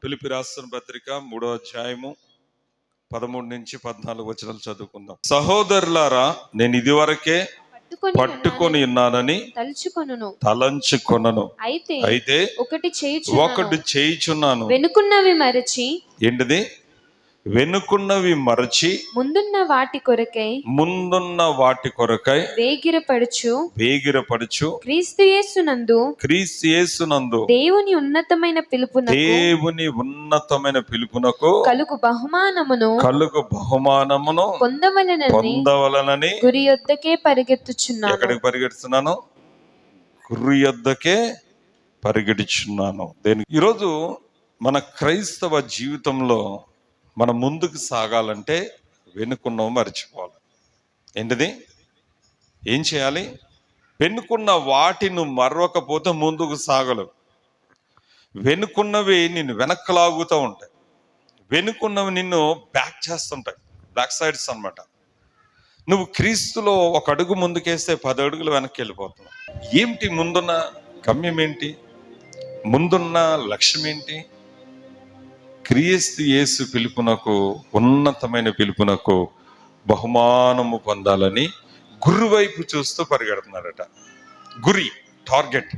ఫిలిప్పీ రాసిన పత్రిక 3వ అధ్యాయము 13 నుంచి 14 వచనాలు చదువుకుందాం. సహోదరులారా, నేను ఇదివరకే పట్టుకొని ఉన్నానని తలంచుకొనను. అయితే ఒకటి చేయుచున్నాను, వెనుకున్నవి మరచి ఏంటిది? వెనుకున్నవి మరచి ముందున్న వాటి కొరకై వేగిరపడుచు క్రీస్తు యేసునందు దేవుని ఉన్నతమైన పిలుపునకు కలుగు బహుమానమును పొందవలనని గురి యొద్దకే పరిగెత్తుచున్నాను. ఎక్కడికి పరిగెడుతున్నాను? గురి యొద్దకే పరిగెడుచున్నాను. ఈరోజు మన క్రైస్తవ జీవితంలో మనం ముందుకు సాగాలంటే వెనుకున్నవి మర్చిపోవాలి. ఏంటిది? ఏం చేయాలి? వెనుకున్న వాటిని మరవకపోతే ముందుకు సాగలు. వెనుకున్నవి నిన్ను వెనక్కి లాగుతూ ఉంటాయి, వెనుకున్నవి నిన్ను బ్యాక్ చేస్తుంటాయి, బ్యాక్ సైడ్స్ అన్నమాట. నువ్వు క్రీస్తులో ఒక అడుగు ముందుకేస్తే 10 అడుగులు వెనక్కి వెళ్ళిపోతున్నావు. ఏమిటి ముందున్న గమ్యం? ఏంటి ముందున్న లక్ష్యం? ఏంటి? క్రీస్తు యేసు పిలుపునకు, ఉన్నతమైన పిలుపునకు బహుమానము పొందాలని గురి వైపు చూస్తూ పరిగెడుతున్నాడట. గురి, టార్గెట్,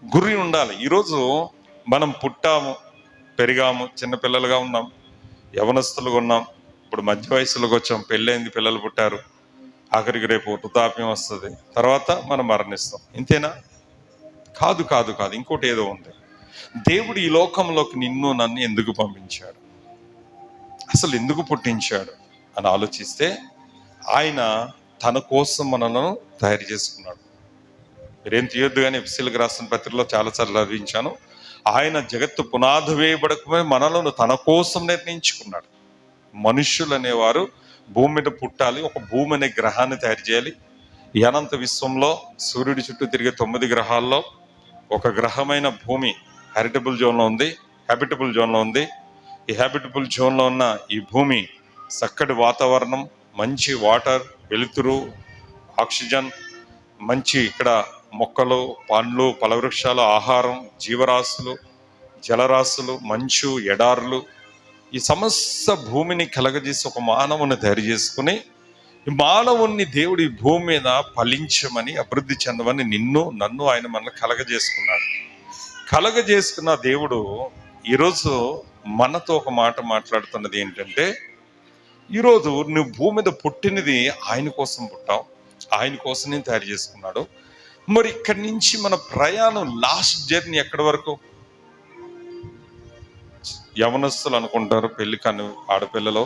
గురి ఉండాలి. ఈరోజు మనం పుట్టాము, పెరిగాము, చిన్నపిల్లలుగా ఉన్నాం, యవనస్తులుగా ఉన్నాం, ఇప్పుడు మధ్య వయసులోకి వచ్చాం, పెళ్ళైంది, పిల్లలు పుట్టారు, ఆఖరికి రేపు వృద్ధాప్యం వస్తుంది, తర్వాత మనం మరణిస్తాం. ఇంతేనా? కాదు కాదు కాదు, ఇంకోటి ఏదో ఉంది. దేవుడు ఈ లోకంలోకి నిన్ను నన్ను ఎందుకు పంపించాడు, అసలు ఎందుకు పుట్టించాడు అని ఆలోచిస్తే ఆయన తన కోసం మనలను తయారు చేసుకున్నాడు. మీరేం తీయొద్దు కానీ ఎఫ్ఎస్సీలకు రాసిన పత్రికలో చాలాసార్లు చదివించాను. ఆయన జగత్తు పునాది వేయబడకపోయి మనలను తన కోసం నిర్ణయించుకున్నాడు. మనుష్యులు అనేవారు భూమి మీద పుట్టాలి, ఒక భూమి అనే గ్రహాన్ని తయారు చేయాలి. ఈ అనంత విశ్వంలో సూర్యుడి చుట్టూ తిరిగే 9 గ్రహాల్లో ఒక గ్రహమైన భూమి హ్యాబిటబుల్ జోన్లో ఉంది. ఈ హ్యాబిటబుల్ జోన్లో ఉన్న ఈ భూమి చక్కటి వాతావరణం, మంచి వాటర్, వెలుతురు, ఆక్సిజన్, మంచి ఇక్కడ మొక్కలు, పండ్లు, ఫలవృక్షాలు, ఆహారం, జీవరాశులు, జలరాశులు, మంచు, ఎడారులు, ఈ సమస్త భూమిని కలగజేసి ఒక మానవుని తయారు చేసుకుని ఈ మానవుణ్ణి దేవుడు ఈ భూమి మీద ఫలించమని, అభివృద్ధి చెందమని నిన్ను నన్ను ఆయన మనల్ని కలగజేసుకున్న దేవుడు ఈరోజు మనతో ఒక మాట మాట్లాడుతున్నది ఏంటంటే, ఈరోజు నువ్వు భూమి మీద పుట్టినది ఆయన కోసం పుట్టావు, ఆయన కోసం నేను తయారు చేసుకున్నాడు. మరి ఇక్కడి నుంచి మన ప్రయాణం, లాస్ట్ జర్నీ ఎక్కడి వరకు? యవనస్తులు అనుకుంటారు, పెళ్లి కాని ఆడపిల్లలు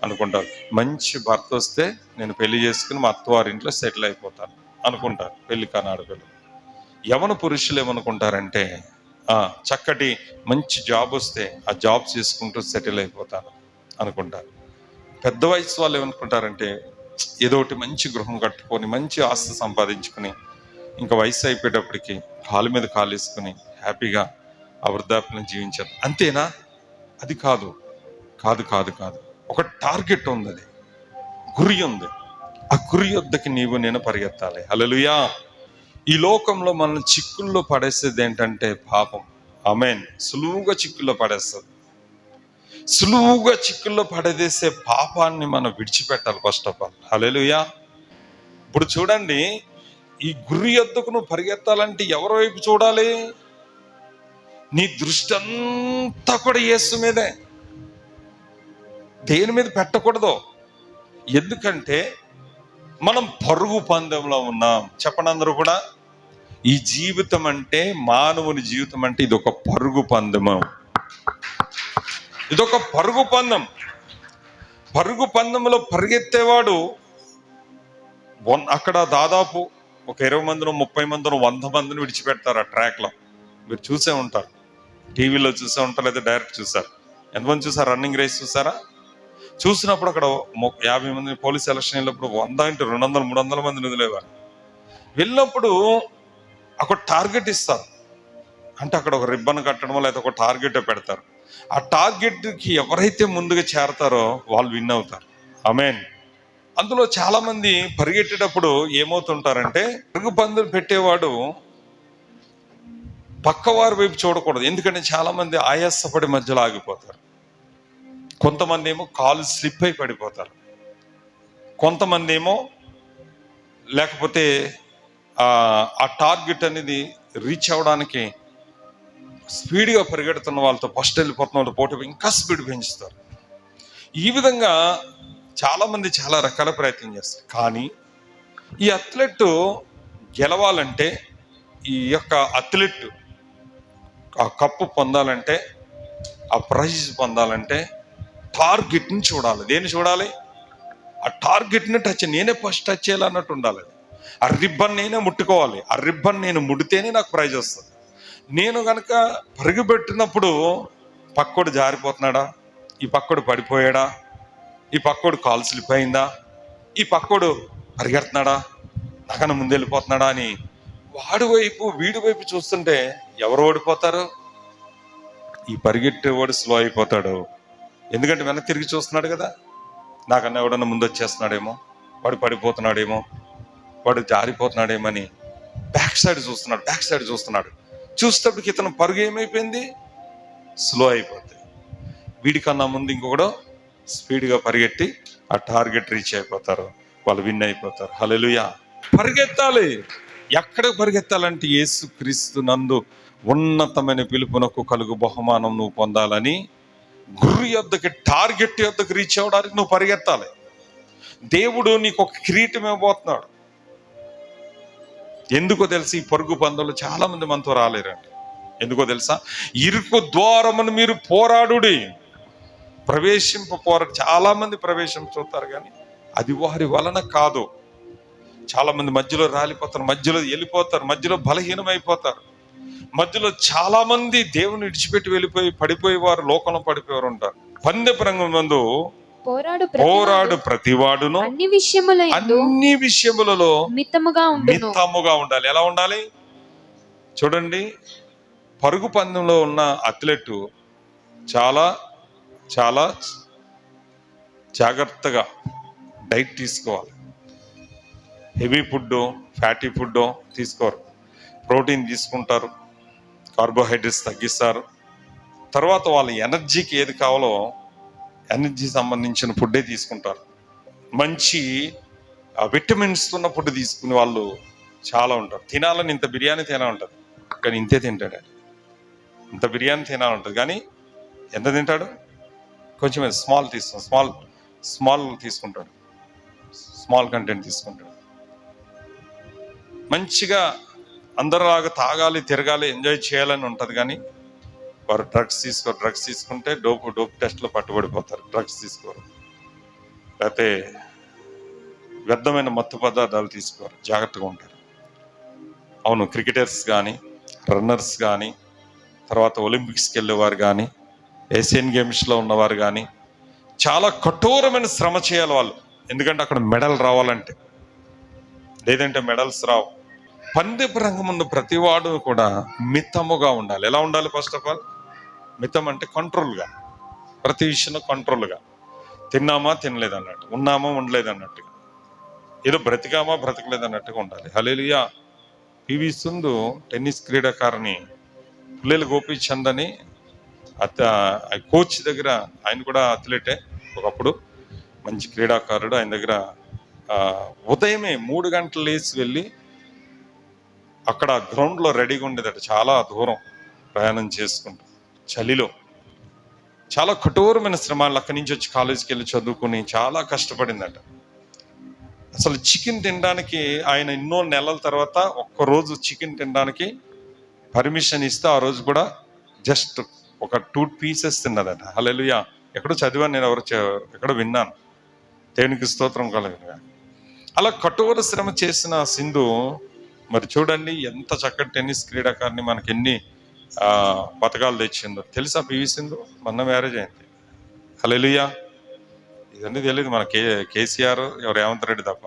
అనుకుంటారు, మంచి భర్త వస్తే నేను పెళ్లి చేసుకుని మా అత్తవారింట్లో సెటిల్ అయిపోతాను అనుకుంటారు పెళ్లి కాని ఆడపిల్లలు. యవన పురుషులు ఏమనుకుంటారంటే, చక్కటి మంచి జాబ్ వస్తే ఆ జాబ్ చేసుకుంటూ సెటిల్ అయిపోతాను అనుకుంటారు. పెద్ద వయసు వాళ్ళు ఏమనుకుంటారంటే, ఏదో ఒకటి మంచి గృహం కట్టుకొని మంచి ఆస్తి సంపాదించుకుని ఇంకా వయసు అయిపోయేటప్పటికి కాలు మీద కాలు వేసుకుని హ్యాపీగా ఆ వృద్ధాప్యం జీవించారు. అంతేనా? అది కాదు కాదు కాదు కాదు ఒక టార్గెట్ ఉంది, అది గురి ఉంది. ఆ గురి వద్దకి నీవు నేను పరిగెత్తాలి. హల్లెలూయా. ఈ లోకంలో మనల్ని చిక్కుల్లో పడేసేది ఏంటంటే పాపం. ఆమేన్. సులువుగా చిక్కుల్లో పడేస్తుంది. సులువుగా చిక్కుల్లో పడేసే పాపాన్ని మనం విడిచిపెట్టాలి ఫస్ట్ ఆఫ్ ఆల్. హల్లెలూయా. ఇప్పుడు చూడండి, ఈ గురి వద్దకు నువ్వు పరిగెత్తాలంటే ఎవరి వైపు చూడాలి? నీ దృష్టి అంతా కూడా యేసు మీదే, దేని మీద పెట్టకూడదు. ఎందుకంటే మనం పరుగు పందెంలో ఉన్నాం. చెప్పండి అందరూ కూడా. ఈ జీవితం అంటే, మానవుని జీవితం అంటే ఇది ఒక పరుగు పందెము. ఇదొక పరుగు పందెం. పరుగు పందెంలో పరిగెత్తేవాడు అక్కడ దాదాపు ఒక 20 మందినో 30 మందినో 100 మందిని విడిచిపెడతారు ఆ ట్రాక్లో. మీరు చూసే ఉంటారు, టీవీలో చూసే ఉంటారు, లేదా డైరెక్ట్ చూసారు. ఎంతమంది చూసారు? రన్నింగ్ రేస్ చూసారా? చూసినప్పుడు అక్కడ 50 మంది పోలీస్ ఎలక్షన్ వెళ్ళినప్పుడు 100 ఇంటూ 200 300 మందిని వదిలేవారు. వెళ్ళినప్పుడు ఒక టార్గెట్ ఇస్తారు. అంటే అక్కడ ఒక రిబ్బన్ కట్టడమో లేదా ఒక టార్గెట్ పెడతారు. ఆ టార్గెట్కి ఎవరైతే ముందుగా చేరతారో వాళ్ళు విన్ అవుతారు. ఆమేన్. అందులో చాలా మంది పరిగెట్టేటప్పుడు ఏమవుతుంటారంటే, పరుగు పందెం పెట్టేవాడు పక్కవారి వైపు చూడకూడదు. ఎందుకంటే చాలా మంది ఆయాసపడి మధ్యలో ఆగిపోతారు. కొంతమంది ఏమో కాలు స్లిప్ అయి పడిపోతారు. కొంతమంది ఏమో లేకపోతే ఆ టార్గెట్ అనేది రీచ్ అవ్వడానికి స్పీడ్గా పరిగెడుతున్న వాళ్ళతో ఫస్ట్ వెళ్ళిపోతున్న వాళ్ళతో పోటీ ఇంకా స్పీడ్ పెంచుతారు. ఈ విధంగా చాలా మంది చాలా రకాల ప్రయత్నం చేస్తారు. కానీ ఈ అథ్లెట్ గెలవాలంటే, ఈ యొక్క అథ్లెట్ ఆ కప్పు పొందాలంటే, ఆ ప్రైజ్ పొందాలంటే టార్గెట్ని చూడాలి. దేన్ని చూడాలి? ఆ టార్గెట్ని నేనే ఫస్ట్ టచ్ చేయాలన్నట్టు ఉండాలి. ఆ రిబ్బన్ నేనే ముట్టుకోవాలి. ఆ రిబ్బన్ నేను ముడితేనే నాకు ప్రైజ్ వస్తుంది. నేను కనుక పరుగుపెట్టినప్పుడు పక్కోడు జారిపోతున్నాడా, ఈ పక్కోడు పడిపోయాడా, ఈ పక్కోడు కాలు స్లిప్ అయిందా, ఈ పక్కోడు పరిగెడుతున్నాడా, నాకన్నా ముందు వెళ్ళిపోతున్నాడా అని వాడి వైపు వీడి వైపు చూస్తుంటే ఎవరు ఓడిపోతారు? ఈ పరిగెట్టేవాడు స్లో అయిపోతాడు. ఎందుకంటే వెనక్కి తిరిగి చూస్తున్నాడు కదా, నాకన్నా ఎవడన్నా ముందు వచ్చేస్తున్నాడేమో, వాడు పడిపోతున్నాడేమో, వాడు జారిపోతున్నాడేమో అని బ్యాక్ సైడ్ చూస్తున్నాడు. చూసేటప్పటికి ఇతను పరుగు ఏమైపోయింది? స్లో అయిపోతుంది. వీడికన్నా ముందు ఇంకొకడు స్పీడ్గా పరిగెట్టి ఆ టార్గెట్ రీచ్ అయిపోతారు, వాళ్ళు విన్ అయిపోతారు. హల్లెలూయా. పరిగెత్తాలి. ఎక్కడికి పరిగెత్తాలంటే యేసుక్రీస్తు నందు ఉన్నతమైన పిలుపునకు కలుగు బహుమానం నువ్వు పొందాలని, గురి యొద్దకి, టార్గెట్ యొద్దకు రీచ్ అవ్వడానికి నువ్వు పరిగెత్తాలి. దేవుడు నీకు ఒక కిరీటం ఇవ్వబోతున్నాడు. ఎందుకో తెలుసు, ఈ పరుగు పందులు చాలా మంది మనతో రాలేరండి. ఎందుకో తెలుసా? ఇరుకు ద్వారమును మీరు పోరాడుడి. చాలా మంది ప్రవేశించుతారు కానీ అది వారి వలన కాదు. చాలా మంది మధ్యలో రాలిపోతారు, మధ్యలో వెళ్ళిపోతారు, మధ్యలో బలహీనమైపోతారు. మధ్యలో చాలా మంది దేవుని విడిచిపెట్టి వెళ్ళిపోయి పడిపోయేవారు, లోకంలో పడిపోయేవారు ఉంటారు. పందెపు రంగం నందు పోరాడు ప్రతివాడును అన్ని విషయములలో మితముగా ఉండాలి. ఎలా ఉండాలి? చూడండి, పరుగు పందెంలో ఉన్న అథ్లెట్ చాలా చాలా జాగ్రత్తగా డైట్ తీసుకోవాలి. హెవీ ఫుడ్, ఫ్యాటీ ఫుడ్ తీసుకోరు. ప్రోటీన్ తీసుకుంటారు, కార్బోహైడ్రేట్స్ తగ్గిస్తారు. తర్వాత వాళ్ళ ఎనర్జీకి ఏది కావాలో ఎనర్జీ సంబంధించిన ఫుడ్డే తీసుకుంటారు. మంచి విటమిన్స్ ఉన్న ఫుడ్ తీసుకునే వాళ్ళు చాలా ఉంటారు. తినాలని ఇంత బిర్యానీ తినా ఉంటుంది కానీ ఇంతే తింటాడు. ఇంత బిర్యానీ తినాలంటుంది కానీ ఎంత తింటాడు? కొంచెం స్మాల్ తీసుకుంటాడు, స్మాల్ కంటెంట్ తీసుకుంటాడు. మంచిగా అందరిలాగా తాగాలి, తిరగాలి, ఎంజాయ్ చేయాలని ఉంటుంది కానీ వారు డ్రగ్స్ తీసుకుంటే డోప్ టెస్ట్లో పట్టుబడిపోతారు. డ్రగ్స్ తీసుకోరు, లేకపోతే వ్యర్థమైన మత్తు పదార్థాలు తీసుకోరు, జాగ్రత్తగా ఉంటారు. అవును, క్రికెటర్స్ కానీ, రన్నర్స్ కానీ, తర్వాత ఒలింపిక్స్కి వెళ్ళేవారు కానీ, ఏషియన్ గేమ్స్లో ఉన్నవారు కానీ చాలా కఠోరమైన శ్రమ చేయాలి వాళ్ళు. ఎందుకంటే అక్కడ మెడల్ రావాలంటే, లేదంటే మెడల్స్ రావు. పందెపు రంగం ఉన్న ప్రతివాడు కూడా మితముగా ఉండాలి. ఎలా ఉండాలి? ఫస్ట్ ఆఫ్ ఆల్ మితం అంటే కంట్రోల్గా, ప్రతి విషయంలో కంట్రోల్గా. తిన్నామా తినలేదు అన్నట్టు, ఉన్నామా ఉండలేదు అన్నట్టుగా, ఏదో బ్రతికామా బ్రతకలేదు అన్నట్టుగా ఉండాలి. హల్లెలూయా. పివి సింధు టెన్నిస్ క్రీడాకారిణి. పుల్లెల గోపీచంద్ అని కోచ్ దగ్గర, ఆయన కూడా అథ్లెటే ఒకప్పుడు, మంచి క్రీడాకారుడు. ఆయన దగ్గర ఉదయమే 3 గంటలు లేచి వెళ్ళి అక్కడ గ్రౌండ్లో రెడీగా ఉండేదట. చాలా దూరం ప్రయాణం చేసుకుంటూ చలిలో, చాలా కఠోరమైన శ్రమాలు. అక్కడి నుంచి వచ్చి కాలేజీకి వెళ్ళి చదువుకుని చాలా కష్టపడిందట. అసలు చికెన్ తినడానికి ఆయన ఎన్నో నెలల తర్వాత ఒక్కరోజు చికెన్ తినడానికి పర్మిషన్ ఇస్తే ఆ రోజు కూడా జస్ట్ ఒక 2 పీసెస్ తిన్నదట. హల్లెలూయా. ఎక్కడో చదివాను నేను, ఎక్కడో విన్నాను. దేవునికి స్తోత్రం కలుగునుగా. అలా కఠోర శ్రమ చేసిన సింధు మరి చూడండి ఎంత చక్కటి టెన్నిస్ క్రీడాకారిని, మనకి ఎన్ని పథకాలు తెచ్చిందో తెలుసా? పివి సింధు మొన్న మ్యారేజ్ అయింది. హల్లెలూయా. ఇదన్నీ తెలియదు మన కేసీఆర్, ఎవరు రేవంత్ రెడ్డి తప్ప.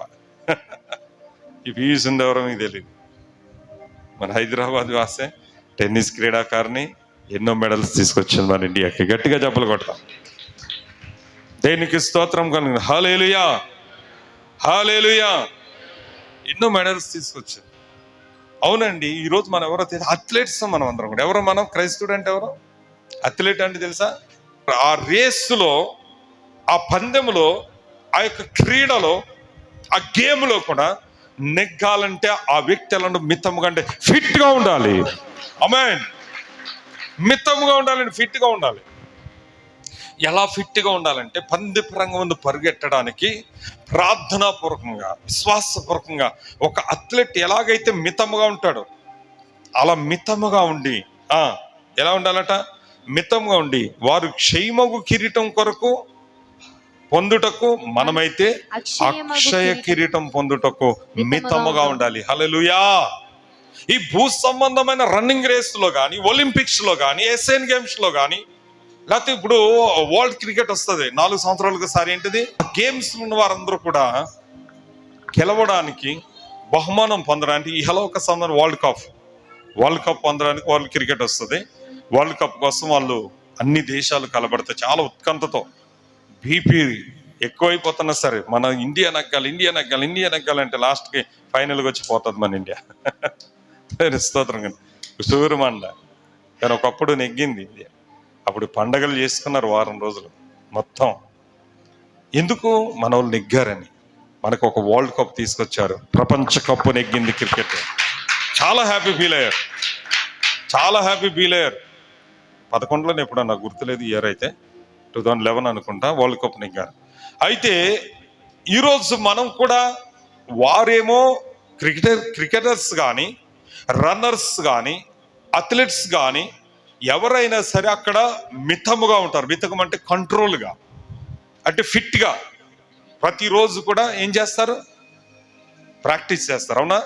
ఈ పివి సింధు ఎవరో మీకు తెలియదు. మన హైదరాబాద్ వాసే టెన్నిస్ క్రీడాకారిని, ఎన్నో మెడల్స్ తీసుకొచ్చింది మన ఇండియాకి. గట్టిగా చెప్పలు కొడతాం. దేనికి స్తోత్రం కలుగు. హల్లెలూయా, హల్లెలూయా. ఎన్నో మెడల్స్ తీసుకొచ్చింది. అవునండి, ఈరోజు మనం ఎవరో తెలియదు, అథ్లెట్స్ మనం అందరం కూడా. ఎవరో మనం క్రైస్తవుడు అంటే ఎవరో అథ్లెట్ అంటే తెలుసా? ఆ రేసులో, ఆ పందెములో, ఆ యొక్క క్రీడలో, ఆ గేమ్లో కూడా నెగ్గాలంటే ఆ వ్యక్తి ఎలా మితముగా అంటే ఫిట్ గా ఉండాలి. ఆమేన్. మితముగా ఉండాలండి, ఫిట్ గా ఉండాలి. ఎలా ఫిట్ గా ఉండాలంటే పందెపు రంగం ముందు పరిగెట్టడానికి ప్రార్థనాపూర్వకంగా, విశ్వాసపూర్వకంగా ఒక అథ్లెట్ ఎలాగైతే మితముగా ఉంటాడో అలా మితముగా ఉండి, ఎలా ఉండాలట? మితంగా ఉండి వారు క్షయమగు కిరీటం కొరకు పొందుటకు, మనమైతే అక్షయ కిరీటం పొందుటకు మితముగా ఉండాలి. హల్లెలూయా. ఈ భూ సంబంధమైన రన్నింగ్ రేస్ లో కానీ, ఒలింపిక్స్ లో కానీ, ఏషియన్ గేమ్స్ లో కానీ, లేకపోతే ఇప్పుడు వరల్డ్ క్రికెట్ వస్తుంది 4 సంవత్సరాలకు ఒకసారి. ఏంటిది? గేమ్స్ ఉన్న వారందరూ కూడా గెలవడానికి, బహుమానం పొందడానికి, ఇహలోక సంబంధం వరల్డ్ కప్ పొందడానికి వరల్డ్ క్రికెట్ వస్తుంది. వరల్డ్ కప్ కోసం వాళ్ళు అన్ని దేశాలు కలబడతాయి చాలా ఉత్కంఠతో. బీపీ ఎక్కువైపోతున్నా సరే, మన ఇండియా నెగ్గాలి అంటే లాస్ట్కి ఫైనల్గా వచ్చి పోతుంది మన ఇండియా. స్తోత్రం. కానీ సూర్యమండ కానీ ఒకప్పుడు నెగ్గింది ఇండియా. అప్పుడు పండగలు చేసుకున్నారు వారం రోజులు మొత్తం. ఎందుకు? మన వాళ్ళు నెగ్గారని. మనకు ఒక వరల్డ్ కప్ తీసుకొచ్చారు, ప్రపంచ కప్పు నెగ్గింది క్రికెట్. చాలా హ్యాపీ ఫీల్ అయ్యారు. 11లోనే ఎప్పుడో నాకు గుర్తులేదు, ఇయర్ అయితే 2011 అనుకుంటా వరల్డ్ కప్ నెగ్గారు. అయితే ఈరోజు మనం కూడా, వారేమో క్రికెటర్స్ కానీ, రన్నర్స్ కానీ, అథ్లెట్స్ కానీ ఎవరైనా సరే అక్కడ మితముగా ఉంటారు. మితకం అంటే కంట్రోల్గా, అంటే ఫిట్గా. ప్రతిరోజు కూడా ఏం చేస్తారు? ప్రాక్టీస్ చేస్తారు. అవునా?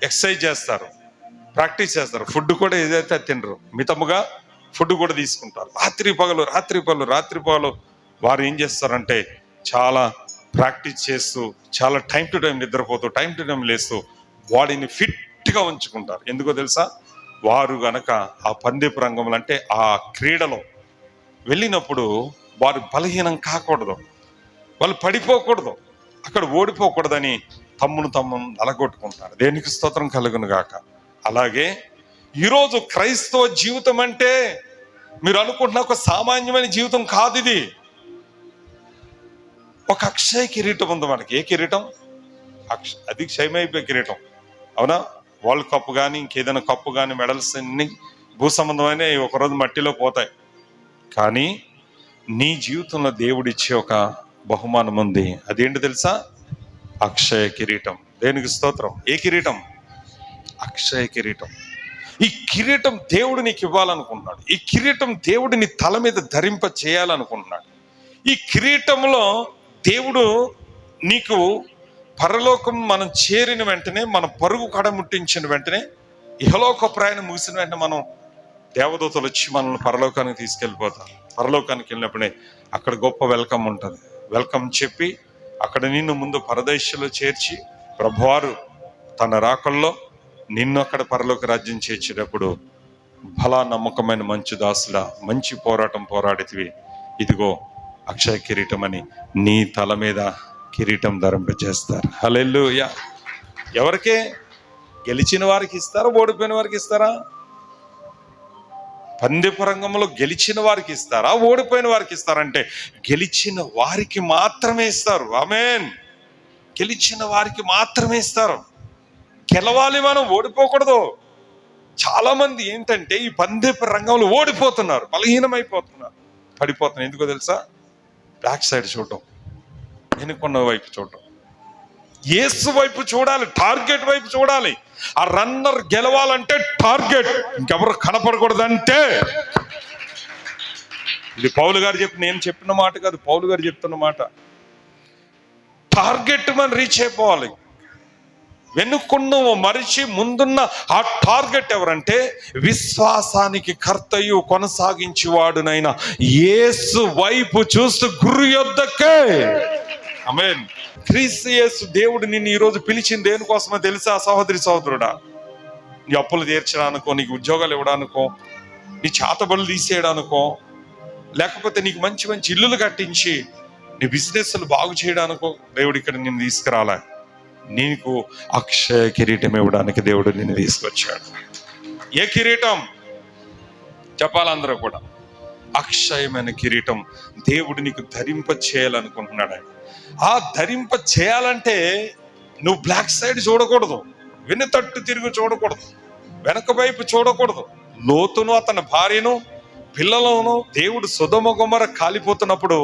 ఎక్సర్సైజ్ చేస్తారు, ప్రాక్టీస్ చేస్తారు. ఫుడ్ కూడా ఏదైతే తినరు, మితముగా ఫుడ్ కూడా తీసుకుంటారు. రాత్రి పగలు వారు ఏం చేస్తారంటే చాలా ప్రాక్టీస్ చేస్తూ, చాలా టైం టు టైం నిద్రపోతూ, టైం టు టైం లేస్తూ బాడీని ఫిట్గా ఉంచుకుంటారు. ఎందుకో తెలుసా? వారు గనక ఆ పందెపు రంగంలో, అంటే ఆ క్రీడలో వెళ్ళినప్పుడు వారు బలహీనం కాకూడదు, వాళ్ళు పడిపోకూడదు, అక్కడ ఓడిపోకూడదని తమ్మును నలగొట్టుకుంటారు. దేనికి స్తోత్రం కలుగును గాక. అలాగే ఈరోజు క్రైస్తవ జీవితం అంటే మీరు అనుకుంటున్న ఒక సామాన్యమైన జీవితం కాదు ఇది. ఒక అక్షయ కిరీటం ఉంది మనకి. ఏ కిరీటం? అది క్షయమైపోయే కిరీటం. అవునా? వరల్డ్ కప్ కానీ, ఇంకేదైనా కప్పు కానీ, మెడల్స్ అన్ని భూ సంబంధమైన ఒకరోజు మట్టిలో పోతాయి. కానీ నీ జీవితంలో దేవుడిచ్చే ఒక బహుమానం ఉంది. అదేంటి తెలుసా? అక్షయ కిరీటం. దేనికి స్తోత్రం. ఏ కిరీటం? అక్షయ కిరీటం. ఈ కిరీటం దేవుడు నీకు ఇవ్వాలనుకుంటున్నాడు. ఈ కిరీటం దేవుడు నీ తల మీద ధరింప చేయాలనుకుంటున్నాడు. ఈ కిరీటంలో దేవుడు నీకు పరలోకం మనం చేరిన వెంటనే, మన పరుగు కడముట్టించిన వెంటనే, ఇహలోక ప్రయాణం ముగిసిన వెంటనే మనం దేవదూతలు వచ్చి మనల్ని పరలోకానికి తీసుకెళ్ళిపోతారు. పరలోకానికి వెళ్ళినప్పుడే అక్కడ గొప్ప వెల్కమ్ ఉంటుంది. వెల్కమ్ చెప్పి అక్కడ నిన్ను ముందు పరదేశంలో చేర్చి, ప్రభువారు తన రాకల్లో నిన్ను అక్కడ పరలోక రాజ్యం చేర్చేటప్పుడు, బలా నమ్మకమైన మంచి దాసులా, మంచి పోరాటం పోరాడితివి, ఇదిగో అక్షయ కిరీటం అని నీ తల మీద కిరీటం ధరింపజేస్తారు. హల్లెలూయా. ఎవరికే? గెలిచిన వారికి ఇస్తారా, ఓడిపోయిన వారికి ఇస్తారా? పందెపు రంగంలో గెలిచిన వారికి ఇస్తారా, ఓడిపోయిన వారికి ఇస్తారంటే గెలిచిన వారికి మాత్రమే ఇస్తారు. ఆమేన్. గెలిచిన వారికి మాత్రమే ఇస్తారు. గెలవాలి, మనం ఓడిపోకూడదు. చాలా మంది ఏంటంటే ఈ పందెపు రంగంలో ఓడిపోతున్నారు, బలహీనమైపోతున్నారు, పడిపోతున్నారు. ఎందుకో తెలుసా? బ్యాక్ సైడ్ చూడటం, వెనుకొన్న వైపు చూడటం. యేసు వైపు చూడాలి, టార్గెట్ వైపు చూడాలి. ఆ రన్నర్ గెలవాలంటే టార్గెట్, ఇంకెవరు కనపడకూడదంటే. ఇది పౌలు గారు నేను చెప్పిన మాట కాదు, పౌలు గారు చెప్తున్న మాట. టార్గెట్ మనం రీచ్ అయిపోవాలి. వెనుకున్న మరిచి ముందున్న ఆ టార్గెట్ ఎవరంటే విశ్వాసానికి కర్తయు కొనసాగించేవాడునైనా యేసు వైపు చూస్తూ గురి యొద్దకే. ఆమేన్. క్రీస్తు యేసు దేవుడు నిన్ను ఈరోజు పిలిచింది దేనికోసమో తెలుసా సహోదరి సహోదరుడా? నీ అప్పులు తీర్చడానికో, నీకు ఉద్యోగాలు ఇవ్వడానికో, నీ చేతబడులు తీసేయడానికో, లేకపోతే నీకు మంచి ఇల్లులు కట్టించి నీ బిజినెస్లు బాగు చేయడానికో దేవుడు ఇక్కడ నిన్ను తీసుకురాలే. నీకు అక్షయ కిరీటం ఇవ్వడానికి దేవుడు నిన్ను తీసుకొచ్చాడు. ఏ కిరీటం చెప్పాలందరూ కూడా? అక్షయమైన కిరీటం దేవుడు నీకు ధరింప చేయాలనుకుంటున్నాడు. ఆయన ఆ ధరింప చేయాలంటే నువ్వు బ్లాక్ సైడ్ చూడకూడదు, వెనుతట్టు తిరిగి చూడకూడదు, వెనక వైపు చూడకూడదు. లోతును అతని భార్యను పిల్లలను దేవుడు సొదొమ గొమొర్రా కాలిపోతున్నప్పుడు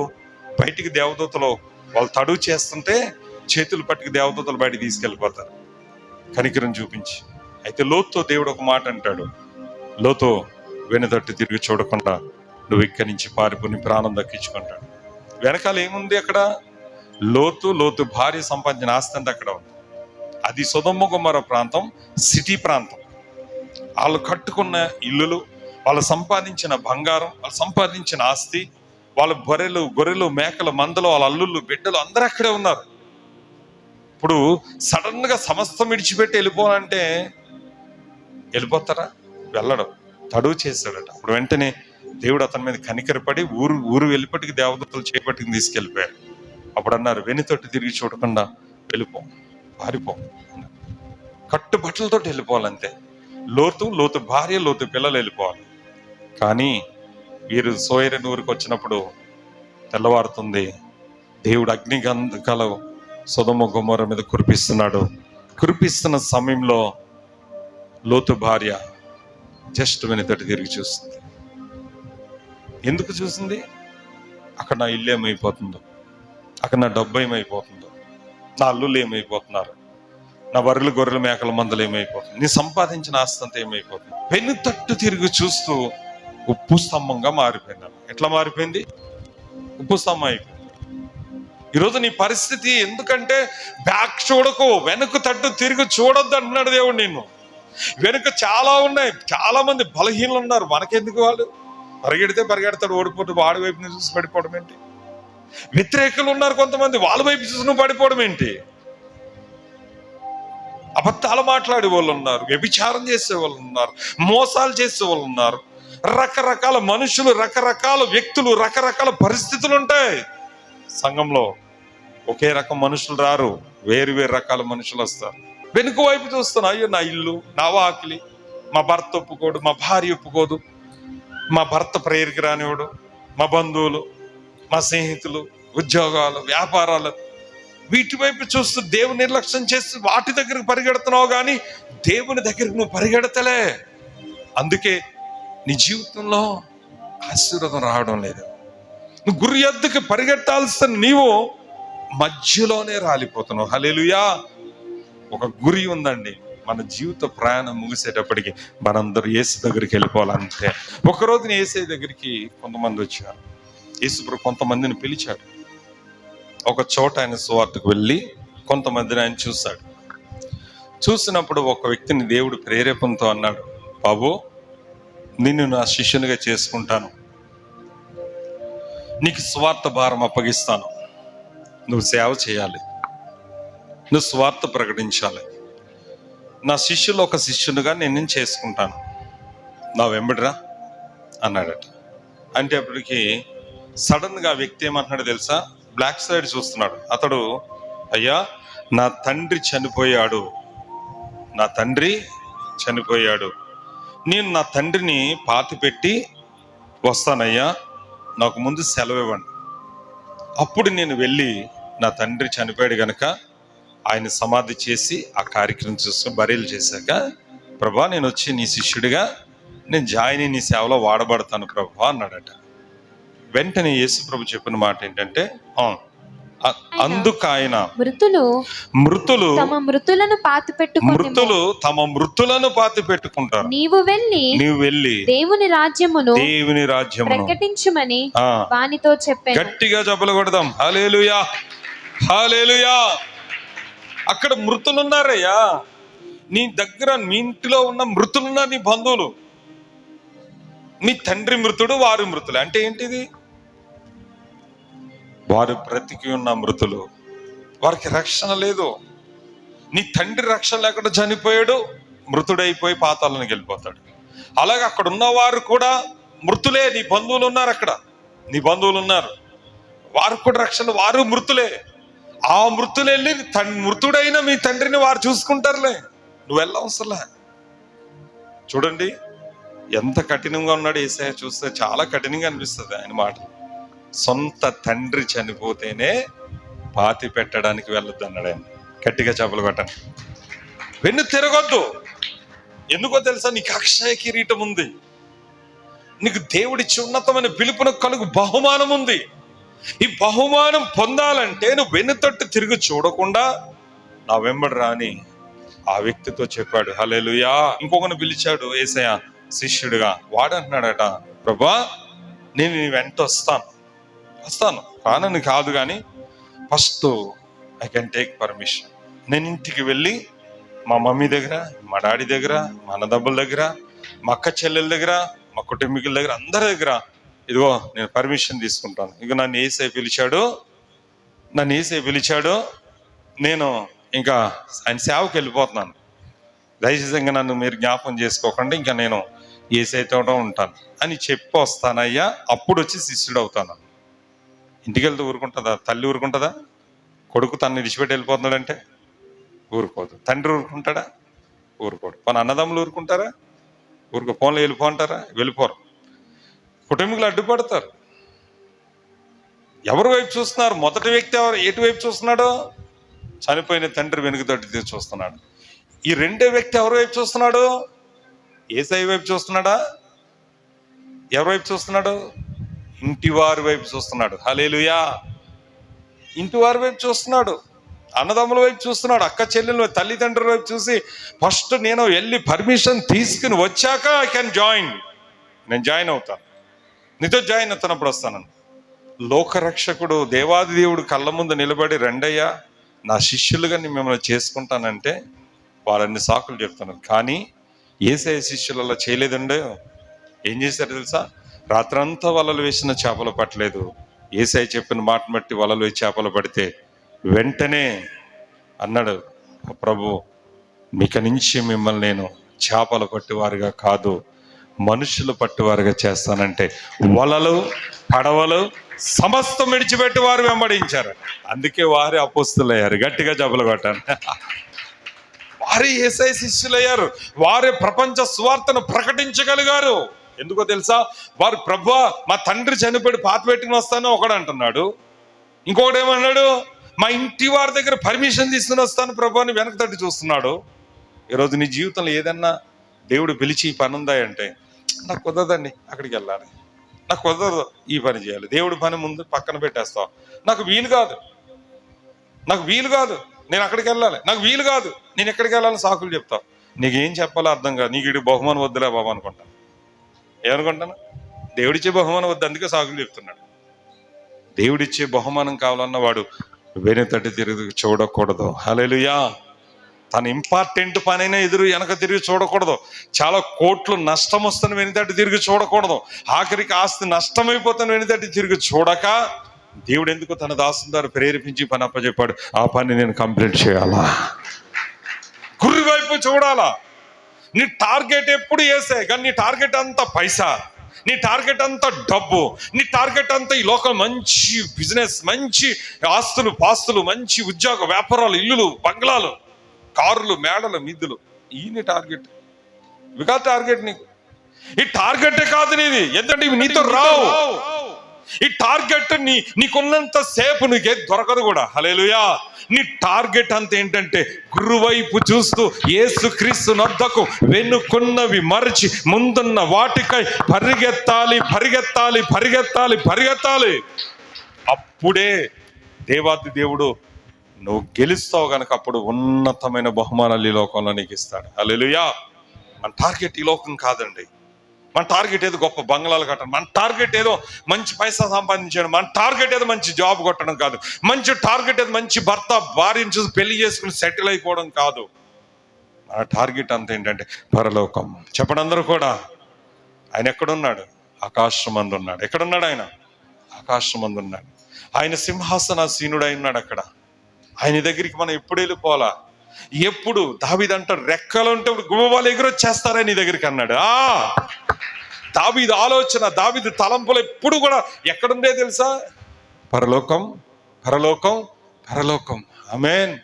బయటికి దేవదూతలు వాళ్ళు తడువు చేస్తుంటే చేతులు పట్టుకు దేవదూతలు బయటికి తీసుకెళ్ళిపోతారు కనికరం చూపించి. అయితే లోతుతో దేవుడు ఒక మాట అంటాడు, లోతు వెనుతట్టు తిరిగి చూడకుండా నువ్వు ఇక్కడి నుంచి పారిపోయి ప్రాణం దక్కించుకుంటాడు. వెనకాల ఏముంది అక్కడ? లోతు భార్య సంపాదించిన ఆస్తి అంతా అక్కడ ఉంది. అది సొదొమ గొమొర్రా ప్రాంతం, సిటీ ప్రాంతం. వాళ్ళు కట్టుకున్న ఇల్లులు, వాళ్ళు సంపాదించిన బంగారం, వాళ్ళు సంపాదించిన ఆస్తి, వాళ్ళ గొర్రెలు మేకల మందలు, వాళ్ళ అల్లుళ్ళు బిడ్డలు అందరూ అక్కడే ఉన్నారు. ఇప్పుడు సడన్ గా సమస్తం విడిచిపెట్టి వెళ్ళిపోవాలంటే వెళ్ళిపోతారా? వెళ్ళడం. తడువు చేశాడట. అప్పుడు వెంటనే దేవుడు అతని మీద కనికరపడి ఊరు వెళ్ళిపటికి దేవదూతలు చేపట్టుకుని తీసుకెళ్ళిపోయారు. అప్పుడు అన్నారు, వెనుతట్టు తిరిగి చూడకుండా వెళ్ళిపో, పారిపో. కట్టుబట్టలతో వెళ్ళిపోవాలంతే. లోతు భార్య, లోతు పిల్లలు వెళ్ళిపోవాలి. కానీ వీరు సోయరని ఊరికి వచ్చినప్పుడు తెల్లవారుతుంది, దేవుడు అగ్నిగంధకాలు సొదొమ గొమొర్రా మీద కురిపిస్తున్న సమయంలో లోతు భార్య జస్ట్ వెనుతట్టు తిరిగి చూస్తుంది. ఎందుకు చూసింది? అక్కడ నా ఇల్లు ఏమైపోతుందో, అక్కడ నా డబ్బు ఏమైపోతుందో, నా అల్లుళ్ళు ఏమైపోతున్నారు, నా బర్రెలు గొర్రెలు మేకల మందలు ఏమైపోతుంది, నీ సంపాదించిన ఆస్తి అంతా ఏమైపోతుంది. వెనుతట్టు తిరిగి చూస్తూ ఉప్పు స్తంభంగా మారిపోయింది. ఎట్లా మారిపోయింది? ఉప్పు స్తంభం అయిపోయింది. ఈరోజు నీ పరిస్థితి ఎందుకంటే బ్యాక్ చూడకు, వెనుక తట్టు తిరిగి చూడొద్దు అంటున్నాడు దేవుడు నిన్ను. వెనుక చాలా ఉన్నాయి, చాలా మంది బలహీనలు ఉన్నారు. మనకెందుకు? వాళ్ళు పరిగెడతాడు, ఓడిపోతే వాడి వైపు చూసి పడిపోవడం ఏంటి? వ్యతిరేకులు ఉన్నారు కొంతమంది, వాళ్ళ వైపు చూసి నువ్వు పడిపోవడం ఏంటి? అబద్ధాలు మాట్లాడే వాళ్ళు ఉన్నారు, వ్యభిచారం చేసే వాళ్ళు ఉన్నారు, మోసాలు చేసే వాళ్ళు ఉన్నారు. రకరకాల మనుషులు, రకరకాల వ్యక్తులు, రకరకాల పరిస్థితులు ఉంటాయి. సంఘంలో ఒకే రకం మనుషులు రారు, వేరు రకాల మనుషులు వస్తారు. వెనుక వైపు చూస్తున్నా, అయ్యో నా ఇల్లు, నా వాకిలి, మా భర్త ఒప్పుకోడు, మా భార్య ఒప్పుకోదు, మా భర్త ప్రేయర్కి రానివాడు, మా బంధువులు, మా స్నేహితులు, ఉద్యోగాలు, వ్యాపారాలు, వీటి వైపు చూస్తూ దేవుని నిర్లక్ష్యం చేస్తూ వాటి దగ్గరకు పరిగెడుతున్నావు, కానీ దేవుని దగ్గరకు నువ్వు పరిగెడతలే. అందుకే నీ జీవితంలో ఆశీర్వాదం రావడం లేదు. నువ్వు గురి ఎద్దుకు పరిగెట్టాల్సిన నీవు మధ్యలోనే రాలిపోతున్నావు. హల్లెలూయా. ఒక గురి ఉందండి. మన జీవిత ప్రయాణం ముగిసేటప్పటికి మనందరూ యేసు దగ్గరికి వెళ్ళిపోవాలంటే. ఒకరోజు యేసు దగ్గరికి కొంతమంది వచ్చారు. యేసు కొంతమందిని పిలిచాడు. ఒక చోట ఆయన సువార్తకు వెళ్ళి కొంతమందిని ఆయన చూశాడు. చూసినప్పుడు ఒక వ్యక్తిని దేవుడు ప్రేరేపణతో అన్నాడు, బాబు, నిన్ను నా శిష్యునిగా చేసుకుంటాను, నీకు స్వార్థ భారం అప్పగిస్తాను, నువ్వు సేవ చేయాలి, నువ్వు స్వార్థ ప్రకటించాలి, నా శిష్యులు ఒక శిష్యునిగా నేను చేసుకుంటాను, నా వెంబడిరా అన్నాడట. అంటే అప్పటికి సడన్గా ఆ వ్యక్తి ఏమంటున్నాడు తెలుసా? బ్లాక్ సైడ్ చూస్తున్నాడు. అతడు, అయ్యా నా తండ్రి చనిపోయాడు, నేను నా తండ్రిని పాతిపెట్టి వస్తానయ్యా, నాకు ముందు సెలవు ఇవ్వండి, అప్పుడు నేను వెళ్ళి నా తండ్రి చనిపోయాడు గనక ఆయన సమాధి చేసి ఆ కార్యక్రమం చూసుకుని బరీలు చేశాక, ప్రభా నేను వచ్చి నీ శిష్యుడిగా నేను జాయిన్ నీ సేవలో వాడబడతాను ప్రభా అన్నాడట. వెంటనే యేసు ప్రభు చెప్పిన మాట ఏంటంటే, అందుకు ఆయన మృతులు తమ మృతులను పాతి పెట్టుకుంటారు, నీవు వెళ్ళి దేవుని రాజ్యమును ప్రకటించుమని వానితో చెప్పాను. గట్టిగా చెప్పలు కొడదాం. హల్లెలూయా, హల్లెలూయా. అక్కడ మృతులున్నారయ్యా. నీ దగ్గర, మీ ఇంటిలో ఉన్న మృతులున్నారు, నీ బంధువులు. నీ తండ్రి మృతుడు, వారు మృతులు. అంటే ఏంటిది? వారు బ్రతికి ఉన్న మృతులు, వారికి రక్షణ లేదు. నీ తండ్రి రక్షణ లేకుండా చనిపోయాడు, మృతుడైపోయి పాతాళానికి వెళ్ళిపోతాడు. అలాగే అక్కడ ఉన్నవారు కూడా మృతులే. నీ బంధువులు ఉన్నారు, అక్కడ నీ బంధువులు ఉన్నారు, వారు కూడా రక్షణ, వారు మృతులే. ఆ మృతులు వెళ్ళి మృతుడైన మీ తండ్రిని వారు చూసుకుంటారులే, నువ్వు వెళ్ళవసరలే. చూడండి ఎంత కఠినంగా ఉన్నాడు యేసయ్య. చూస్తే చాలా కఠినంగా అనిపిస్తుంది ఆయన మాట. సొంత తండ్రి చనిపోతేనే పాతి పెట్టడానికి వెళ్ళొద్దు అన్నాడు ఆయన. గట్టిగా చెప్పలు కొట్టండి. వెన్ను తిరగొద్దు. ఎందుకో తెలుసా? నీకు అక్షయ కిరీటం ఉంది, నీకు దేవుడిచ్చి ఉన్నతమైన పిలుపునకు కలుగు బహుమానం ఉంది. ఈ బహుమానం పొందాలంటే నువ్వు వెన్నుతట్టు తిరిగి చూడకుండా నా వెంబడి రాని ఆ వ్యక్తితో చెప్పాడు. హల్లెలూయా. ఇంకొకరిని పిలిచాడు యేసయ్య శిష్యుడిగా. వాడు అంటున్నాడట, ప్రభా నేను నీ వెంట వస్తాను కానని కాదు, కానీ first I can take permission. నేను ఇంటికి వెళ్ళి మా మమ్మీ దగ్గర, మా డాడీ దగ్గర, మా అన్నదమ్ముల దగ్గర, మా అక్క చెల్లెల దగ్గర, మా కుటుంబీకుల దగ్గర, అందరి దగ్గర ఇదిగో నేను పర్మిషన్ తీసుకుంటాను. ఇక నన్ను యేసయ్య పిలిచాడు, నేను ఇంకా ఆయన సేవకి వెళ్ళిపోతున్నాను. దయచేసి ఇంకా నన్ను మీరు జ్ఞాపకం చేసుకోకండి, ఇంకా నేను యేసయ్యతో ఉంటాను అని చెప్పి వస్తానయ్యా, అప్పుడు వచ్చి శిష్యుడు అవుతాను. ఇంటికి వెళ్తే ఊరుకుంటుందా? తల్లి ఊరుకుంటుందా? కొడుకు తను విడిచిపెట్టి వెళ్ళిపోతున్నాడంటే ఊరుకోదు. తండ్రి ఊరుకుంటాడా? ఊరుకోడు. మన అన్నదమ్ములు ఊరుకుంటారా? ఫోన్లో వెళ్ళిపోంటారా? వెళ్ళిపోరు. కుటుంబీకులు అడ్డుపడతారు. ఎవరి వైపు చూస్తున్నారు? మొదటి వ్యక్తి ఎటువైపు చూస్తున్నాడో? చనిపోయిన తండ్రి వెనుక తట్టు చూస్తున్నాడు. ఈ రెండో వ్యక్తి ఎవరి వైపు చూస్తున్నాడు? యేసయ్య వైపు చూస్తున్నాడా? ఎవరి వైపు చూస్తున్నాడు? ఇంటి వారి వైపు చూస్తున్నాడు. హల్లెలూయా. ఇంటి వారి వైపు చూస్తున్నాడు, అన్నదమ్ముల వైపు చూస్తున్నాడు, అక్క చెల్లెలు తల్లిదండ్రుల వైపు చూసి ఫస్ట్ నేను వెళ్ళి పర్మిషన్ తీసుకుని వచ్చాక ఐ కెన్ నేను జాయిన్ అవుతాను, నీతో జాయిన్ అవుతున్నప్పుడు వస్తాను. లోకరక్షకుడు దేవాది దేవుడు కళ్ళ ముందు నిలబడి రెండయ్యా నా శిష్యులుగా నేను మిమ్మల్ని చేసుకుంటానంటే వాళ్ళన్ని సాకులు చెప్తున్నారు. కానీ యేసయ్య శిష్యులు అలా చేయలేదండి. ఏం చేశారు తెలుసా? రాత్రంతా వలలు వేసిన చేపలు పట్టలేదు. యేసయ్య చెప్పిన మాట బట్టి వలలు వేసి చేపలు పడితే వెంటనే అన్నాడు, ప్రభు మీక నుంచి మిమ్మల్ని నేను చేపలు పట్టేవారుగా కాదు మనుషులు పట్టేవారుగా చేస్తానంటే వలలు, పడవలు సమస్తం విడిచిపెట్టి వారు వెంబడించారు. అందుకే వారే అపోస్తులయ్యారు. గట్టిగా జబ్బలు కొట్టాను. వారే యేసయ్య శిష్యులయ్యారు. వారే ప్రపంచ సువార్తను ప్రకటించగలిగారు. ఎందుకో తెలుసా? వారు ప్రభువా మా తండ్రి చనిపోయి పాత పెట్టుకుని వస్తాను ఒకడు అంటున్నాడు. ఇంకొకటి ఏమన్నాడు? మా ఇంటి వారి దగ్గర పర్మిషన్ తీసుకుని వస్తాను ప్రభు అని వెనక తట్టి చూస్తున్నాడు. ఈరోజు నీ జీవితంలో ఏదన్నా దేవుడు పిలిచి ఈ పని ఉందా అంటే, నాకు కుదరదండి, అక్కడికి వెళ్ళాలి, నాకు కుదరదు, ఈ పని చేయాలి, దేవుడి పని ముందు పక్కన పెట్టేస్తావు, నాకు వీలు కాదు, నేను అక్కడికి వెళ్ళాలి, నాకు వీలు కాదు, నేను ఎక్కడికి వెళ్ళాలని సాకులు చెప్తావు. నీకేం చెప్పాలో అర్థం కాదు. నీకు ఇటు బహుమానం వద్దులే బాబు అనుకుంటాను. ఏమనుకుంటాను? దేవుడిచ్చే బహుమానం వద్దు, అందుకే సాకులు చెప్తున్నాడు. దేవుడిచ్చే బహుమానం కావాలన్న వాడు వెనుతటి తిరిగి చూడకూడదు. హల్లెలూయా. తన ఇంపార్టెంట్ పనైనా వెనక తిరిగి చూడకూడదు. చాలా కోట్లు నష్టం వస్తున్న వెనుతటి తిరిగి చూడకూడదు. ఆఖరికి ఆస్తి నష్టమైపోతున్న వెనుతటి తిరిగి చూడక దేవుడు ఎందుకు తన దాసుని ద్వారా ప్రేరేపించి పని అప్పచెప్పాడు, ఆ పని నేను కంప్లీట్ చేయాలా, గురి వైపు చూడాలా. నీ టార్గెట్ ఎప్పుడు యేసయ్య, కానీ నీ టార్గెట్ అంతా పైసా, నీ టార్గెట్ అంతా డబ్బు, నీ టార్గెట్ అంతా ఈ లోకం, మంచి బిజినెస్, మంచి ఆస్తులు పాస్తులు, మంచి ఉద్యోగ వ్యాపారాలు, ఇల్లులు బంగ్లాలు, కారులు మేడలు మిద్దులు, ఈ నీ టార్గెట్. ఇవి కాదు టార్గెట్ నీకు. ఈ టార్గెటే కాదు నీది, ఎందుకంటే ఇవి నీతో రావు. ఈ టార్గెట్ నీకున్నంత సేపు నీకే దొరకదు కూడా. హల్లెలూయా. నీ టార్గెట్ అంత ఏంటంటే గురువైపు చూస్తూ యేసుక్రీస్తు నొద్దకు వెనుకున్నవి మరచి ముందున్న వాటికై పరిగెత్తాలి. అప్పుడే దేవాది దేవుడు నువ్వు గెలుస్తావు గనక అప్పుడు ఉన్నతమైన బహుమానాలు ఈ లోకంలో నీకు ఇస్తాడు. హల్లెలూయా. మన టార్గెట్ ఈ లోకం కాదండి. మన టార్గెట్ ఏదో గొప్ప బంగ్లాలు కట్టడం, మన టార్గెట్ ఏదో మంచి పైసా సంపాదించడం, మన టార్గెట్ ఏదో మంచి జాబ్ కొట్టడం కాదు. మంచి టార్గెట్ ఏదో మంచి భర్త భార్యను చూసి పెళ్లి చేసుకుని సెటిల్ అయిపోవడం కాదు. మన టార్గెట్ అంతా ఏంటంటే పరలోకం. చెప్పండి అందరూ కూడా. ఆయన ఎక్కడున్నాడు? ఆకాశమందు ఉన్నాడు. ఎక్కడున్నాడు ఆయన? ఆకాశమందు ఉన్నాడు. ఆయన సింహాసనాసీనుడై ఉన్నాడు అక్కడ. ఆయన దగ్గరికి మనం ఎప్పుడు వెళ్ళిపోవాలా? ఎప్పుడు దావీదంట రెక్కలు ఉంటే గుమ్మవాళ్ళు ఎగురొచ్చేస్తారా నీ దగ్గరికి అన్నాడు. దావీదు ఆలోచన, దావీదు తలంపులు ఎప్పుడు కూడా ఎక్కడుండే తెలుసా? పరలోకం. పరలోకం. ఆమేన్.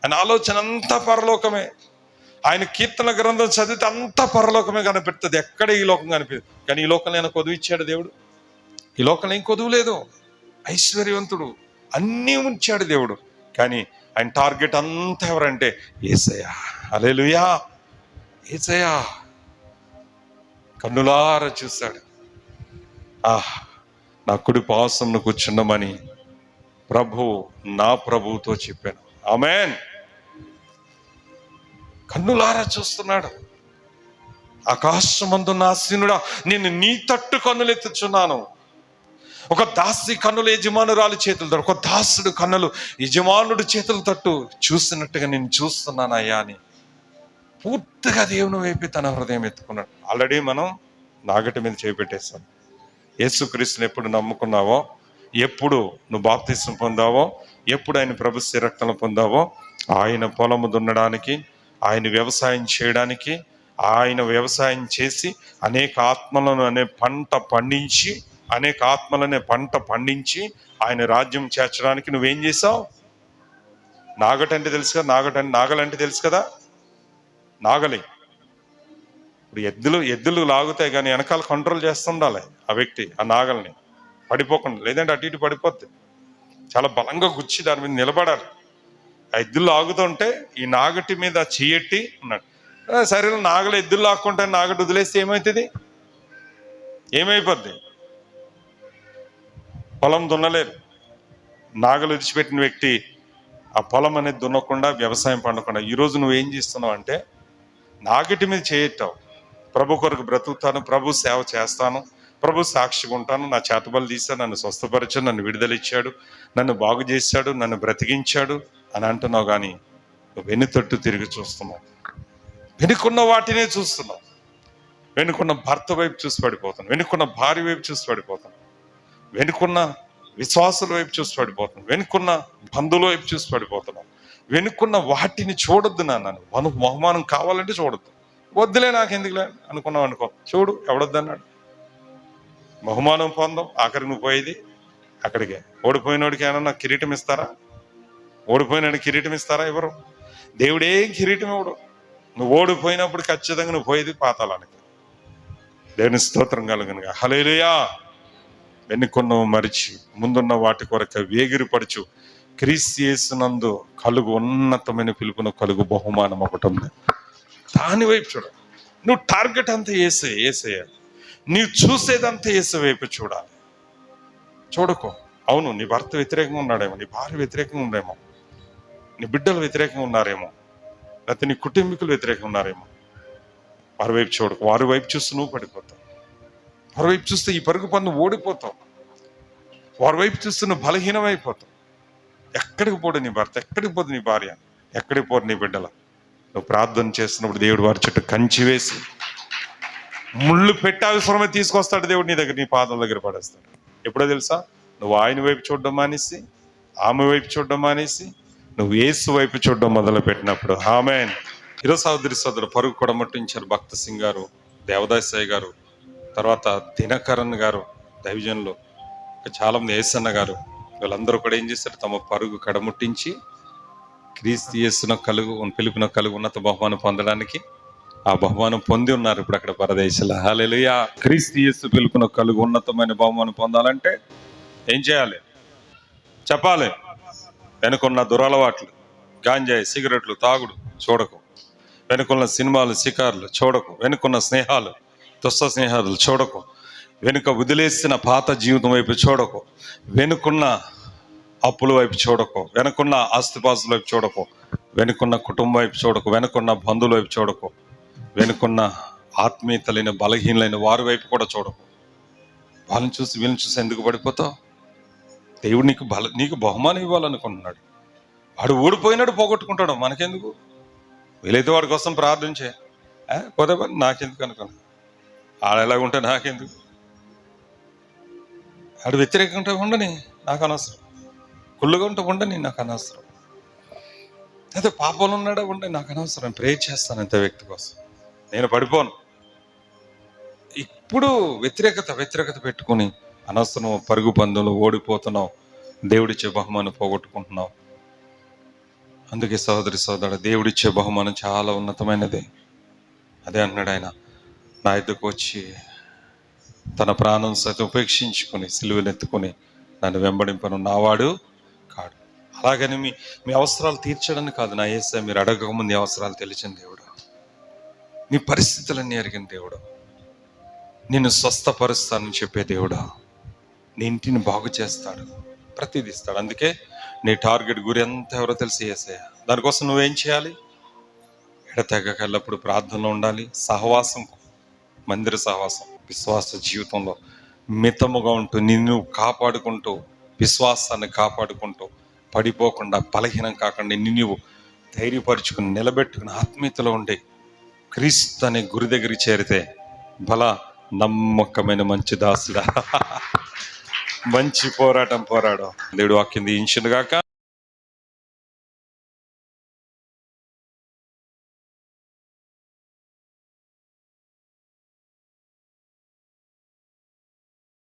ఆయన ఆలోచన అంతా పరలోకమే. ఆయన కీర్తన గ్రంథం చదివితే అంతా పరలోకమే కనిపెడుతుంది, ఎక్కడ ఈ లోకం కనిపిస్తుంది. కానీ ఈ లోకంలో ఆయన కొదువు ఇచ్చాడు దేవుడు. ఈ లోకంలో ఏం కొదువు లేదు. ఐశ్వర్యవంతుడు, అన్నీ ఉంచాడు దేవుడు. కానీ ఆయన టార్గెట్ అంతా ఎవరంటే యేసయ్య. హల్లెలూయా. యేసయ్య కన్నులారా చూశాడు. నా కుడి పాసంను కూర్చున్నామని నా ప్రభువుతో చెప్పాను. ఆమేన్. కన్నులారా చూస్తున్నాడు. ఆకాశమందున్న ఆసీనుడా, నేను నీ తట్టు కన్నులెత్తుచున్నాను. ఒక దాసి కన్నులు యజమానురాలు చేతులు తట్టు, ఒక దాసుడు కన్నులు యజమానుడు చేతులు తట్టు చూసినట్టుగా నేను చూస్తున్నానయ్యా అని పూర్తిగా దేవుని వైపు తన హృదయం ఎత్తుకున్నాడు. ఆల్రెడీ మనం నాగటి మీద చేపెట్టేశాం. యేసుక్రీస్తుని ఎప్పుడు నమ్ముకున్నావో, ఎప్పుడు నువ్వు బాప్తిసం పొందావో, ఎప్పుడు ఆయన ప్రభు రక్తం పొందావో, ఆయన పొలము దున్నడానికి, ఆయన వ్యవసాయం చేయడానికి, ఆయన వ్యవసాయం చేసి అనేక ఆత్మలను పంట పండించి ఆయన రాజ్యం చేర్చడానికి నువ్వేం చేసావు? నాగటంటే తెలుసు కదా, నాగలంటే తెలుసు కదా, నాగలి. ఇప్పుడు ఎద్దులు లాగుతాయి, కానీ వెనకాల కంట్రోల్ చేస్తుండాలి ఆ వ్యక్తి ఆ నాగల్ని, పడిపోకుండా. లేదంటే అటు ఇటు పడిపోద్ది. చాలా బలంగా గుచ్చి దాని మీద నిలబడాలి. ఆ ఎద్దులు లాగుతుంటే ఈ నాగటి మీద చెయ్యట్టి ఉన్నాడు. సరే, నాగలు ఎద్దులు లాక్కుంటే నాగటి వదిలేస్తే ఏమైపోద్ది? పొలం దున్నలేరు. నాగలు విడిచిపెట్టిన వ్యక్తి ఆ పొలం అనేది దున్నకుండా, వ్యవసాయం పండకుండా. ఈరోజు నువ్వేం చేస్తున్నావు అంటే, నాగటి మీద చేయట్టావు. ప్రభు కొరకు బ్రతుకుతాను, ప్రభు సేవ చేస్తాను, ప్రభు సాక్షిగా ఉంటాను, నా చేతబలు తీశాడు, నన్ను స్వస్థపరిచాడు, నన్ను విడుదలిచ్చాడు, నన్ను బాగు చేశాడు, నన్ను బ్రతికించాడు అని అంటున్నావు. కానీ నువ్వు వెనుతట్టు తిరిగి చూస్తున్నావు. వెనుకున్న వాటినే చూస్తున్నావు. వెనుకున్న భర్త వైపు చూసి పడిపోతాను, వెనుకున్న భార్య వైపు చూసి పడిపోతాను, వెనుకున్న విశ్వాసుల వైపు చూసి పడిపోతున్నావు, వెనుకున్న బంధువుల వైపు చూసి పడిపోతున్నావు. వెనుకున్న వాటిని చూడొద్దు. నన్ను బహుమానం కావాలంటే చూడొద్దు. వద్దులే, నాకు ఎందుకులే అనుకున్నావు అనుకో, చూడు ఎవడొద్దు అన్నాడు. బహుమానం పొందాం, ఆఖరికి నువ్వు పోయేది అక్కడికే. ఓడిపోయినోడికి ఏమన్నా కిరీటం ఇస్తారా? ఓడిపోయినాడు కిరీటం ఇస్తారా? ఎవరు? దేవుడేం కిరీటం ఇవ్వడు. నువ్వు ఓడిపోయినప్పుడు ఖచ్చితంగా నువ్వు పోయేది పాతాళానికి. దేవుని స్తోత్రం కలుగునుగా. హల్లెలూయా. వెనుకున్నవు మరిచి ముందున్న వాటి కొరకు వేగిరిపడుచు క్రీస్తు యేసునందు కలుగు ఉన్నతమైన పిలుపును కలుగు బహుమానం ఒకటి ఉంది. దాని వైపు చూడ. నువ్వు టార్గెట్ అంతా యేసయ్య. నీవు చూసేదంతా యేసు వైపు చూడాలి. చూడకు. అవును, నీ భర్త వ్యతిరేకంగా ఉన్నాడేమో, నీ భార్య వ్యతిరేకంగా ఉందేమో, నీ బిడ్డలు వ్యతిరేకంగా ఉన్నారేమో, లేకపోతే నీ కుటుంబీకులు వ్యతిరేకంగా ఉన్నారేమో. వారి వైపు చూడకు. వారి వైపు చూస్తూ నువ్వు పడిపోతావు. వారి వైపు చూస్తే ఈ పరుగు పన్ను ఓడిపోతావు. వారి వైపు చూస్తే నువ్వు బలహీనమైపోతావు. ఎక్కడికి పోడు నీ భర్త, ఎక్కడికి పోదు నీ భార్య, ఎక్కడికి పోదు నీ బిడ్డల. నువ్వు ప్రార్థన చేస్తున్నప్పుడు దేవుడు వారి చుట్టూ కంచి వేసి ముళ్ళు పెట్టి అవసరమే తీసుకొస్తాడు దేవుడు నీ దగ్గర, నీ పాదాల దగ్గర పడేస్తాడు. ఎప్పుడో తెలుసా? నువ్వు ఆయన వైపు చూడడం మానేసి, ఆమె వైపు చూడడం మానేసి, నువ్వు యేసు వైపు చూడడం మొదలు పెట్టినప్పుడు. ఆమేన్. ఈరోజు సోదరు పరుగు కొడమట్టించారు భక్త సింగ్ గారు, దేవదాసాయి గారు, తర్వాత దినకరణ్ గారు, దైవజనులు, చాలా మంది ఏసన్న గారు, వీళ్ళందరూ కూడా ఏం చేశారు? తమ పరుగు కడముట్టించి క్రీస్తు యేసున పిలుపున కలుగు ఉన్నత బహుమానం పొందడానికి ఆ బహుమానం పొంది ఉన్నారు ఇప్పుడు అక్కడ పరదేశంలో. హల్లెలూయా. క్రీస్తు యేసు పిలుపున కలుగు ఉన్నతమైన బహుమానం పొందాలంటే ఏం చేయాలి చెప్పాలి? వెనుకున్న దురలవాట్లు, గాంజాయి, సిగరెట్లు తాగుడు చూడకు. వెనుకున్న సినిమాలు, షికార్లు చూడకు. వెనుకున్న స్నేహాలు, దుష్ట స్నేహాలు చూడకు. వెనుక వదిలేసిన పాత జీవితం వైపు చూడకు. వెనుకున్న అప్పుల వైపు చూడకు. వెనుకున్న ఆస్తిపాస్తుల వైపు చూడకు. వెనుకున్న కుటుంబం వైపు చూడకు. వెనుకున్న బంధువుల వైపు చూడకు. వెనుకున్న ఆత్మీయతలైన బలహీనలైన వారి వైపు కూడా చూడకు. వాళ్ళని చూసి వీళ్ళని చూసి ఎందుకు పడిపోతావు? దేవుడు నీకు బహుమానం ఇవ్వాలనుకుంటున్నాడు. వాడు ఓడిపోయినాడు, పోగొట్టుకుంటాడు. మనకెందుకు? వీలైతే వాడి కోసం ప్రార్థించే, పోతే నాకెందుకు అనుకున్నా. ఆడ ఎలాగుంటే నాకెందుకు? ఆడు వ్యతిరేకంగా ఉంటే ఉండని, నాకు అనవసరం. కుళ్ళుగా ఉంటే ఉండని, నాకు అనవసరం. అయితే పాపంలో ఉన్నాడా ఉండే, నాకు అనవసరం. ప్రే చేస్తాను అంత వ్యక్తి కోసం, నేను పడిపోను. ఇప్పుడు వ్యతిరేకత పెట్టుకుని అనవసరం పరుగు పందెంలో ఓడిపోతున్నావు. దేవుడిచ్చే బహుమానం పోగొట్టుకుంటున్నావు. అందుకే సహోదరి సోదరుడు, దేవుడిచ్చే బహుమానం చాలా ఉన్నతమైనది. అదే అంటున్నాడు ఆయన, నా ఎద్దుకు వచ్చి తన ప్రాణం సైతం ఉపేక్షించుకొని సిలువనెత్తుకొని నన్ను వెంబడింపను నావాడు కాడు. అలాగని మీ మీ అవసరాలు తీర్చడానికి కాదు నా యేసయ్య, మీరు అడగకముందు మీ అవసరాలు తెలిసిన దేవుడు, మీ పరిస్థితులన్నీ ఎరిగిన దేవుడు, నిన్ను స్వస్థపరుస్తానని చెప్పే దేవుడు, నీ ఇంటిని బాగు చేస్తాడు, ప్రతిదీ ఇస్తాడు. అందుకే నీ టార్గెట్ గురి ఎంత ఎవరో తెలిసి యేసయ్య. దానికోసం నువ్వేం చేయాలి? ఎడతెగక ఎల్లప్పుడు ప్రార్థనలో ఉండాలి. సహవాసం, మందిర సహవాసం, విశ్వాస జీవితంలో మితముగా ఉంటూ నిన్ను కాపాడుకుంటూ, విశ్వాసాన్ని కాపాడుకుంటూ, పడిపోకుండా బలహీనం కాకుండా నిన్ను ధైర్యపరుచుకుని నిలబెట్టుకుని ఆత్మీయతలో ఉండి క్రీస్తు అనే గురి దగ్గరికి చేరితే బల నమ్మకమైన మంచి దాసుడా మంచి పోరాటం పోరాడు. దేవుడు వాక్యం దీవించును గాక.